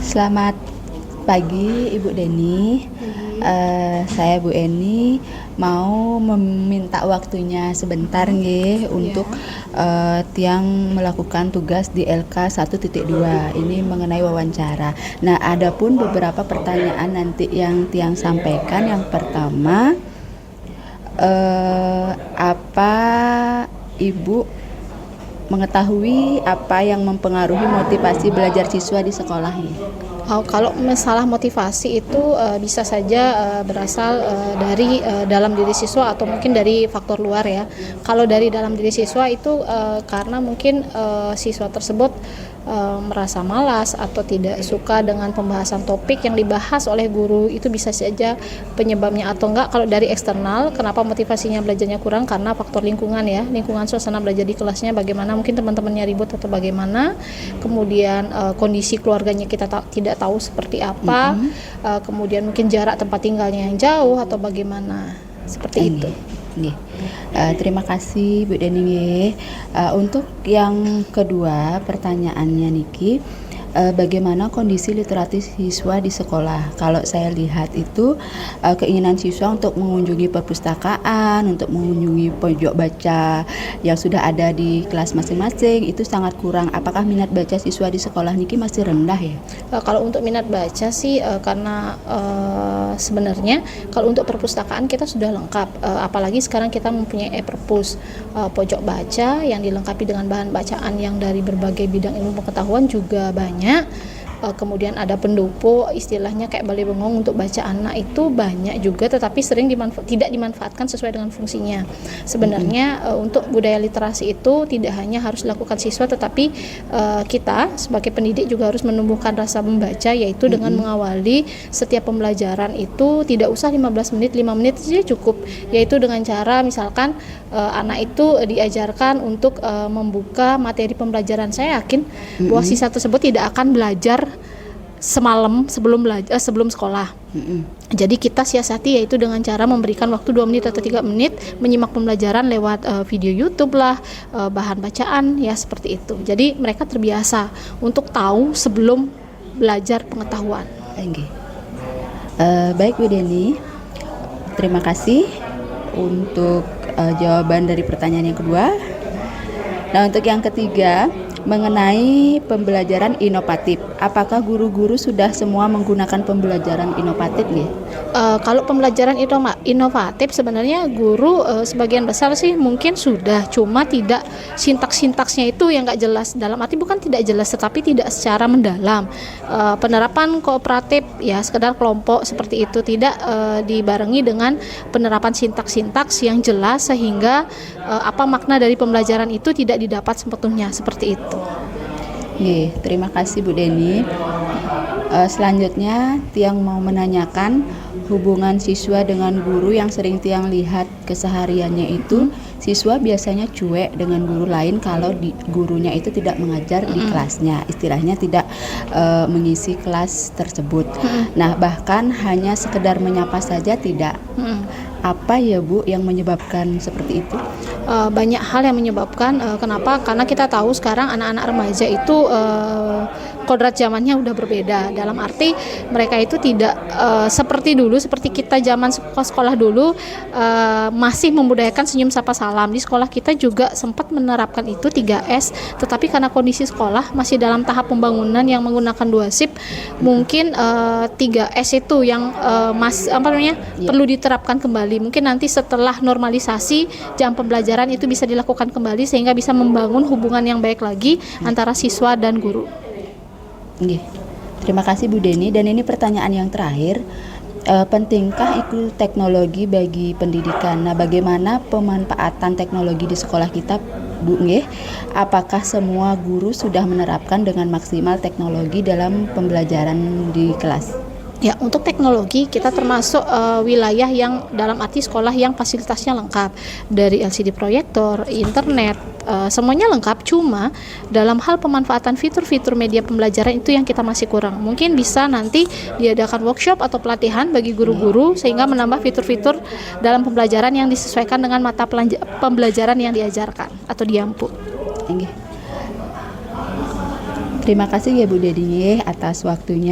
Selamat pagi Ibu Deni. Saya Bu Eni mau meminta waktunya sebentar nggih untuk tiang melakukan tugas di LK 1.2. Ini mengenai wawancara. Nah, adapun beberapa pertanyaan nanti yang tiang sampaikan. Yang pertama, apa Ibu mengetahui apa yang mempengaruhi motivasi belajar siswa di sekolah ini? Kalau masalah motivasi itu bisa saja berasal dari dalam diri siswa atau mungkin dari faktor luar ya. Kalau dari dalam diri siswa itu karena mungkin siswa tersebut merasa malas atau tidak suka dengan pembahasan topik yang dibahas oleh guru, itu bisa saja penyebabnya. Atau enggak kalau dari eksternal, kenapa motivasinya belajarnya kurang, karena faktor lingkungan ya, lingkungan suasana belajar di kelasnya bagaimana, mungkin teman-temannya ribut atau bagaimana, kemudian kondisi keluarganya kita tidak tahu seperti apa, kemudian mungkin jarak tempat tinggalnya yang jauh atau bagaimana, seperti itu. Terima kasih Bu Deni. Untuk yang kedua pertanyaannya Niki, bagaimana kondisi literasi siswa di sekolah? Kalau saya lihat itu keinginan siswa untuk mengunjungi perpustakaan, untuk mengunjungi pojok baca yang sudah ada di kelas masing-masing itu sangat kurang. Apakah minat baca siswa di sekolah Niki masih rendah ya? Kalau untuk minat baca sih karena sebenarnya kalau untuk perpustakaan kita sudah lengkap, apalagi sekarang kita mempunyai e-perpus, pojok baca yang dilengkapi dengan bahan bacaan yang dari berbagai bidang ilmu pengetahuan juga banyak. Kemudian ada pendopo, istilahnya kayak balai bengong untuk baca anak, itu banyak juga, tetapi sering tidak dimanfaatkan sesuai dengan fungsinya. Sebenarnya untuk budaya literasi itu tidak hanya harus dilakukan siswa, tetapi kita sebagai pendidik juga harus menumbuhkan rasa membaca, yaitu dengan mengawali setiap pembelajaran itu tidak usah 15 menit, 5 menit saja cukup, yaitu dengan cara misalkan anak itu diajarkan untuk membuka materi pembelajaran. Saya yakin bahwa siswa tersebut tidak akan belajar semalam sebelum sekolah. Jadi kita siasati yaitu dengan cara memberikan waktu 2 menit atau 3 menit menyimak pembelajaran lewat video YouTube lah, bahan bacaan ya, seperti itu. Jadi mereka terbiasa untuk tahu sebelum belajar pengetahuan. Baik Bu Deni, terima kasih untuk jawaban dari pertanyaan yang kedua. Nah, untuk yang ketiga, mengenai pembelajaran inovatif, apakah guru-guru sudah semua menggunakan pembelajaran inovatif nih? Kalau pembelajaran inovatif sebenarnya guru sebagian besar sih mungkin sudah, cuma tidak sintaks-sintaksnya itu yang nggak jelas. Dalam arti bukan tidak jelas, tetapi tidak secara mendalam. Penerapan kooperatif ya sekedar kelompok seperti itu, tidak dibarengi dengan penerapan sintaks-sintaks yang jelas sehingga apa makna dari pembelajaran itu tidak didapat sepenuhnya, seperti itu. Terima kasih Bu Deni. Selanjutnya Tiang mau menanyakan hubungan siswa dengan guru yang sering Tiang lihat kesehariannya itu, siswa biasanya cuek dengan guru lain kalau gurunya itu tidak mengajar di kelasnya, istilahnya tidak mengisi kelas tersebut. Nah, bahkan hanya sekedar menyapa saja tidak. Apa ya Bu yang menyebabkan seperti itu? Banyak hal yang menyebabkan. Kenapa? Karena kita tahu sekarang anak-anak remaja itu kodrat zamannya udah berbeda. Dalam arti mereka itu tidak seperti dulu, seperti kita zaman sekolah dulu masih membudayakan senyum sapa salam. Di sekolah kita juga sempat menerapkan itu 3S, tetapi karena kondisi sekolah masih dalam tahap pembangunan yang menggunakan 2 shift, mungkin 3S itu yang perlu diterapkan kembali. Mungkin nanti setelah normalisasi jam pembelajaran itu bisa dilakukan kembali sehingga bisa membangun hubungan yang baik lagi antara siswa dan guru. Terima kasih Bu Deni. Dan ini pertanyaan yang terakhir, pentingkah ikut teknologi bagi pendidikan? Nah, bagaimana pemanfaatan teknologi di sekolah kita Bu? Apakah semua guru sudah menerapkan dengan maksimal teknologi dalam pembelajaran di kelas? Ya, untuk teknologi kita termasuk wilayah yang dalam arti sekolah yang fasilitasnya lengkap, dari LCD proyektor, internet, semuanya lengkap. Cuma dalam hal pemanfaatan fitur-fitur media pembelajaran itu yang kita masih kurang. Mungkin bisa nanti diadakan workshop atau pelatihan bagi guru-guru sehingga menambah fitur-fitur dalam pembelajaran yang disesuaikan dengan mata pembelajaran yang diajarkan atau diampu. Terima kasih ya Bu Deni atas waktunya.